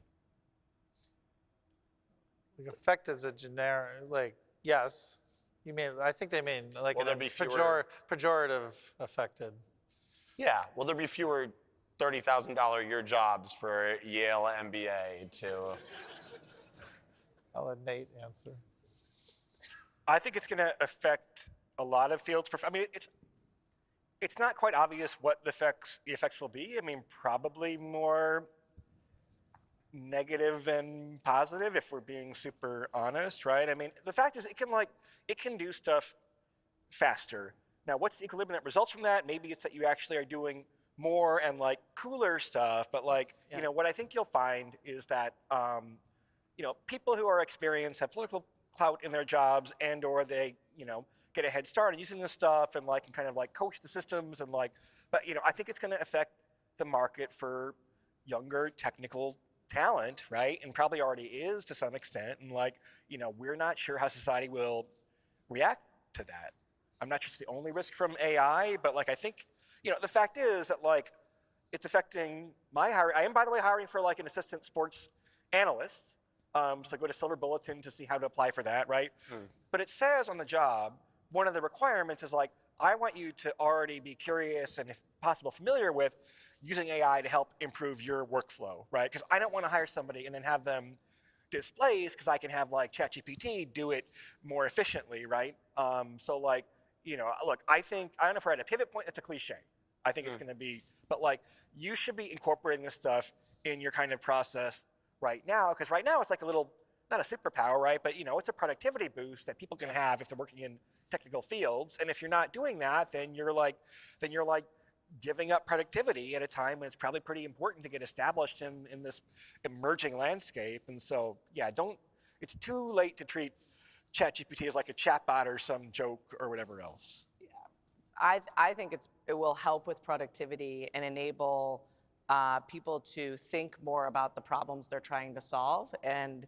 Like affect is a generic, like, yes. You mean, I think they mean like Will in there a be fewer- pejorative affected. Yeah, will there be fewer $30,000 a year jobs for Yale MBA to? I'll let Nate answer. I think it's going to affect a lot of fields. I mean, it's not quite obvious what the effects will be. I mean, probably more negative than positive if we're being super honest, right? I mean, the fact is it can do stuff faster. Now, what's the equilibrium that results from that? Maybe it's that you actually are doing more and like cooler stuff, but like, Yeah. you know, what I think you'll find is that, you know, people who are experienced have political clout in their jobs and or they, you know, get a head start on using this stuff and like, and kind of like coach the systems and like, but you know, I think it's going to affect the market for younger technical talent, right? And probably already is to some extent. And like, you know, we're not sure how society will react to that. I'm not just the only risk from AI, but like I think, you know, the fact is that like it's affecting my hiring. I am, by the way, hiring for like an assistant sports analyst. So I go to Silver Bulletin to see how to apply for that, right? But it says on the job, one of the requirements is like, I want you to already be curious and if possible familiar with using AI to help improve your workflow, right? Because I don't want to hire somebody and then have them displaced because I can have like ChatGPT do it more efficiently, right? So like, you know, look, I don't know if we're at a pivot point, that's a cliche. I think it's going to be, but like you should be incorporating this stuff in your kind of process right now, because right now it's like a little, not a superpower, right? But you know, it's a productivity boost that people can have if they're working in technical fields. And if you're not doing that, then you're like giving up productivity at a time when it's probably pretty important to get established in this emerging landscape. And so, yeah, it's too late to treat ChatGPT as like a chatbot or some joke or whatever else. I think it will help with productivity and enable people to think more about the problems they're trying to solve, and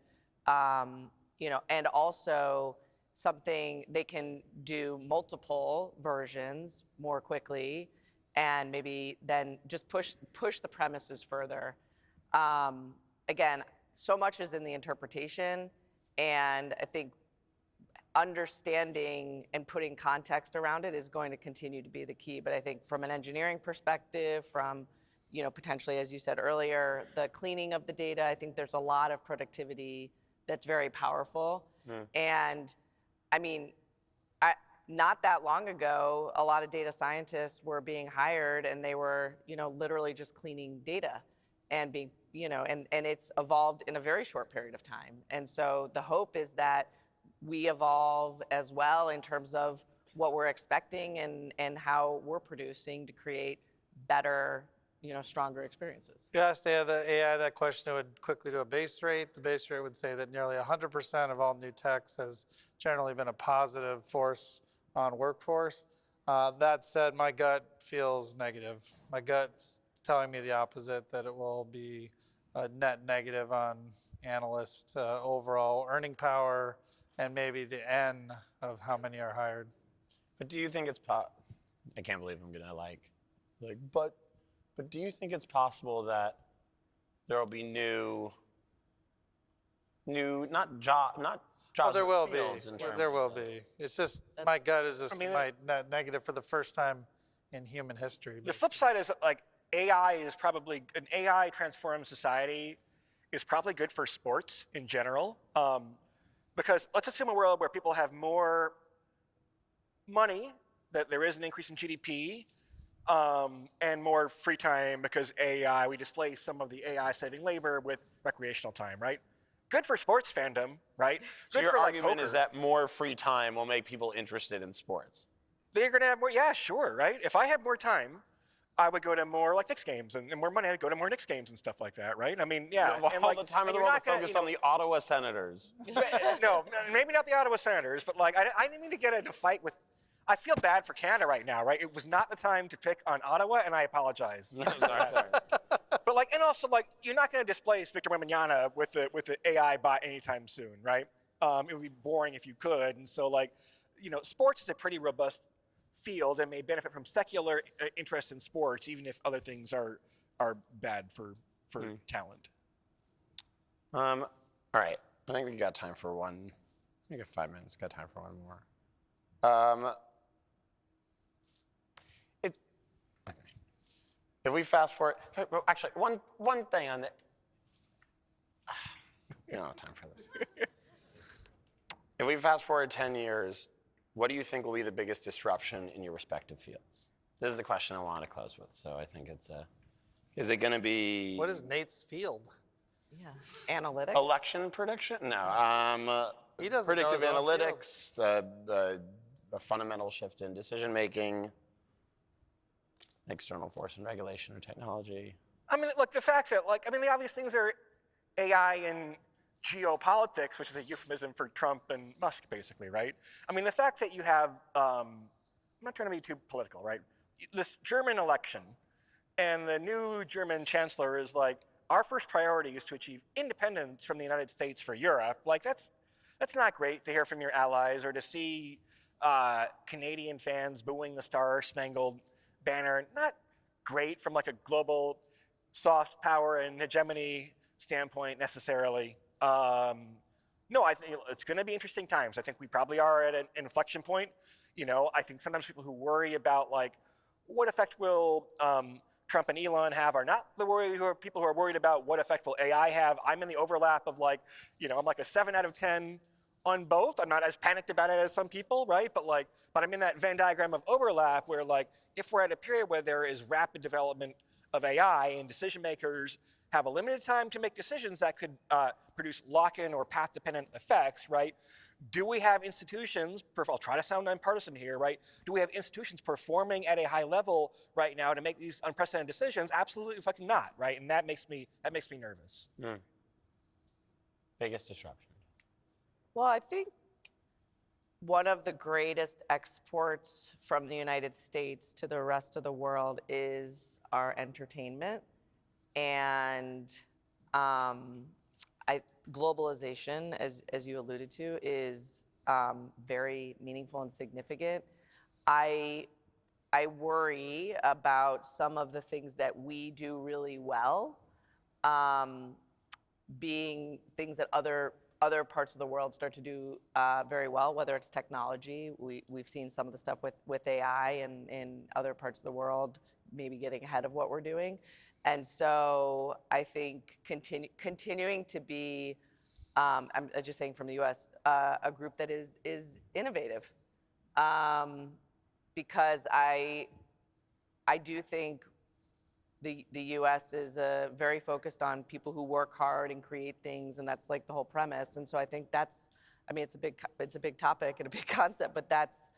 you know, and also something they can do multiple versions more quickly, and maybe then just push the premises further. Again, so much is in the interpretation, and I think understanding and putting context around it is going to continue to be the key. But I think from an engineering perspective, from, you know, potentially, as you said earlier, the cleaning of the data, I think there's a lot of productivity that's very powerful. And I mean, not that long ago, a lot of data scientists were being hired and they were, you know, literally just cleaning data and being, you know, and it's evolved in a very short period of time. And so the hope is that we evolve as well in terms of what we're expecting and how we're producing to create better, you know, stronger experiences. You asked the AI that question, it would quickly do a base rate. The base rate would say that nearly 100% of all new techs has generally been a positive force on workforce. That said, my gut feels negative. My gut's telling me the opposite, that it will be a net negative on analysts' overall earning power and maybe the N of how many are hired. But do you think it's I can't believe I'm gonna but do you think it's possible that there will be new not jobs, Oh, there but will fields be. in terms There of will that? be. It's just my gut is just my net negative for the first time in human history. The flip side is like AI is probably, an AI transformed society is probably good for sports in general. Because let's assume a world where people have more money, that there is an increase in GDP, and more free time because AI, we displace some of the AI saving labor with recreational time, right? Good for sports fandom, right? So Good your for, like, argument is poker. that more free time will make people interested in sports? They're gonna have more, yeah, sure, right? If I had more time, I would go to more like Knicks games and more money, I'd go to more Knicks games and stuff like that, right? I mean, yeah. You have and all like, the time in and the you're world to not gonna, focus you know, on the Ottawa Senators. no, maybe not the Ottawa Senators, but like I didn't mean to get into a fight with. I feel bad for Canada right now, right? It was not the time to pick on Ottawa, and I apologize. sorry. But like, and also like, you're not going to displace Victor Wembanyama with the AI bot anytime soon, right? It would be boring if you could, and so like, you know, sports is a pretty robust field and may benefit from secular interest in sports, even if other things are bad for talent. All right. I think we got time for one. We got 5 minutes. Got time for one more. Okay. If we fast forward, actually, one thing on the. You don't have time for this. If we fast forward 10 years, what do you think will be the biggest disruption in your respective fields? This is the question I want to close with. So I think it's is it going to be? What is Nate's field? Yeah. Analytics. Election prediction? No. He doesn't know Predictive his own field. analytics, the fundamental shift in decision making, external force and regulation or technology. I mean, look, the fact that, the obvious things are AI and geopolitics, which is a euphemism for Trump and Musk, basically, right? I mean, the fact that you have, I'm not trying to be too political, right? This German election, and the new German chancellor is like, our first priority is to achieve independence from the United States for Europe. Like, that's not great to hear from your allies or to see Canadian fans booing the Star Spangled Banner. Not great from like a global soft power and hegemony standpoint necessarily. No, I think it's going to be interesting times. I think we probably are at an inflection point. I think sometimes people who worry about like what effect will Trump and Elon have are not people who are worried about what effect will AI have. I'm in the overlap of like, I'm like a 7 out of 10 on both. I'm not as panicked about it as some people, right? But I'm in that Venn diagram of overlap where like, if we're at a period where there is rapid development of AI and decision makers have a limited time to make decisions that could produce lock-in or path-dependent effects, right? Do we have institutions, I'll try to sound nonpartisan here, right? Do we have institutions performing at a high level right now to make these unprecedented decisions? Absolutely fucking not, right? And that makes me nervous. Biggest disruption. Well, I think one of the greatest exports from the United States to the rest of the world is our entertainment. And globalization, as you alluded to, is very meaningful and significant. I worry about some of the things that we do really well being things that other parts of the world start to do very well, whether it's technology. We've seen some of the stuff with AI and in other parts of the world maybe getting ahead of what we're doing. And so I think continuing to be, I'm just saying from the US, a group that is innovative. Because I do think the US is very focused on people who work hard and create things, and that's like the whole premise. And so I think it's a big topic and a big concept, but that's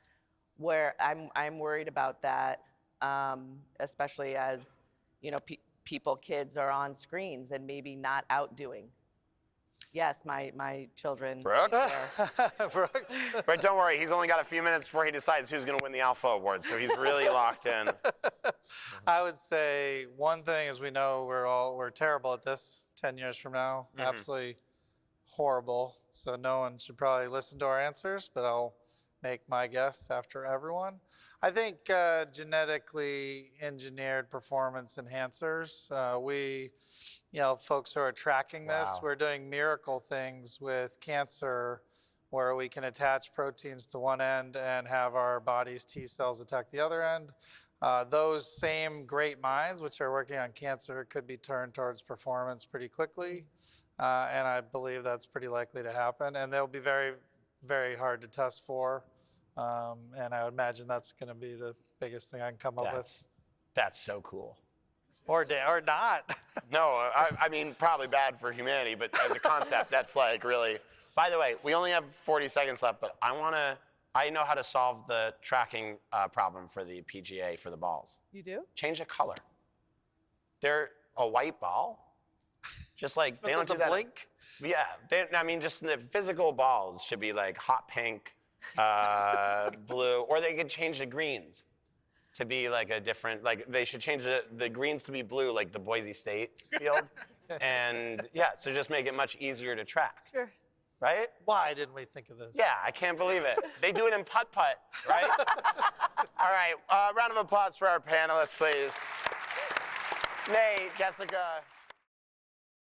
where I'm worried about that, especially as kids are on screens and maybe not out doing. Yes, my children. Brooks? Brooks? But don't worry, he's only got a few minutes before he decides who's going to win the Alpha Award, so he's really locked in. I would say one thing is we know we're terrible at this 10 years from now. Absolutely horrible. So no one should probably listen to our answers, but I'll make my guess after everyone. I think genetically engineered performance enhancers. Folks who are tracking this, we're doing miracle things with cancer where we can attach proteins to one end and have our body's T cells attack the other end. Those same great minds, which are working on cancer, could be turned towards performance pretty quickly. And I believe that's pretty likely to happen. And they'll be very, very hard to test for. And I would imagine that's going to be the biggest thing I can come up with. That's so cool. Or not. No, I mean, probably bad for humanity, but as a concept, that's like really. By the way, we only have 40 seconds left, but I know how to solve the tracking problem for the PGA for the balls. You do? Change the color. They're a white ball. Just like, they don't do that. Blink? Yeah, just the physical balls should be like hot pink, blue, or they could change the greens to be like a different, like they should change the greens to be blue, like the Boise State field. And yeah, so just make it much easier to track. Sure. right? Why didn't we think of this? Yeah, I can't believe it. They do it in putt-putt, right? All right, round of applause for our panelists, please. Nate, Jessica.